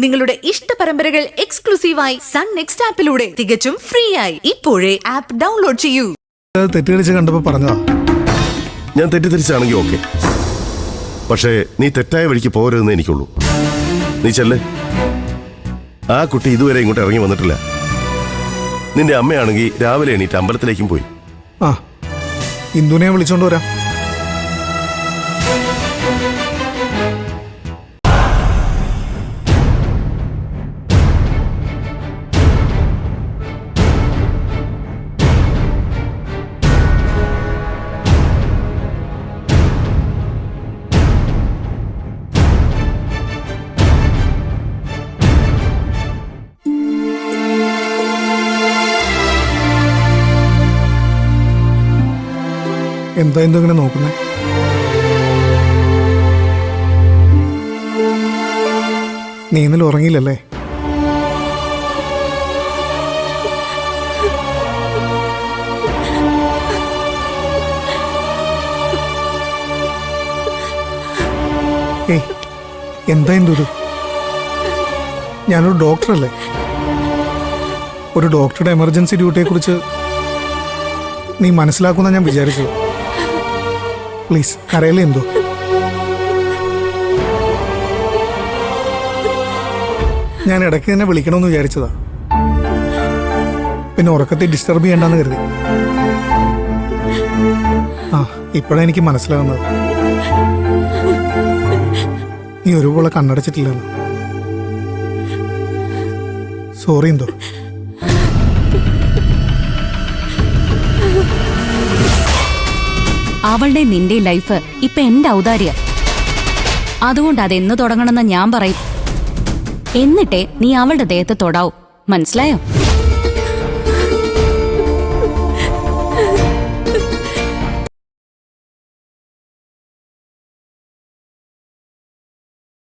നിങ്ങളുടെ ഇഷ്ട പരമ്പരകൾ എക്സ്ക്ലൂസീവായി സൺ നെക്സ്റ്റ് ആപ്പിലൂടെ തികച്ചും ഫ്രീ ആയി ഇപ്പോഴേ ആപ്പ് ഡൗൺലോഡ് ചെയ്യൂ. തെറ്റിദ്ധരിച്ച് കണ്ടപ്പോ പറഞ്ഞതാ. ഞാൻ തെറ്റിദ്ധരിച്ചാണെങ്കിൽ ഓക്കെ, പക്ഷേ നീ തെറ്റായ വഴിക്ക് പോരുതെന്ന് എനിക്കുള്ളൂ. നീ ചെല്ലേ. ആ കുട്ടി ഇതുവരെ ഇങ്ങോട്ട് ഇറങ്ങി വന്നിട്ടില്ല. നിന്റെ അമ്മയാണെങ്കിൽ രാവിലെ എണീറ്റ് അമ്പലത്തിലേക്കും പോയി. ആ, ഇന്ദുനെ വിളിച്ചോണ്ട് വരാം. എന്താ ഇങ്ങനെ നോക്കുന്നേ? നീ ഇന്നലെ ഉറങ്ങിയില്ലല്ലേ? ഏയ്, എന്താ എന്തൊരു? ഞാനൊരു ഡോക്ടറല്ലേ. ഒരു ഡോക്ടറുടെ എമർജൻസി ഡ്യൂട്ടിയെ കുറിച്ച് നീ മനസ്സിലാക്കുന്ന ഞാൻ വിചാരിച്ചു. പ്ലീസ് കരയില്ലേ എന്തോ. ഞാൻ ഇടയ്ക്ക് തന്നെ വിളിക്കണമെന്ന് വിചാരിച്ചതാ, പിന്നെ ഉറക്കത്തെ ഡിസ്റ്റർബ് ചെയ്യണ്ടെന്ന് കരുതി. ആ, ഇപ്പോഴാണ് എനിക്ക് മനസ്സിലാകുന്നത് നീ ഒരുപോലെ കണ്ണടച്ചിട്ടില്ലെന്ന്. സോറി എന്തോ. അവളുടെ നിന്റെ ലൈഫ് ഇപ്പൊ എന്റെ ഔദാര്യ. അതുകൊണ്ട് അതെന്ന് തുടങ്ങണമെന്ന് ഞാൻ പറയും. എന്നിട്ടേ നീ അവളുടെ ദേഹത്ത് തൊടാവൂ. മനസ്സിലായോ?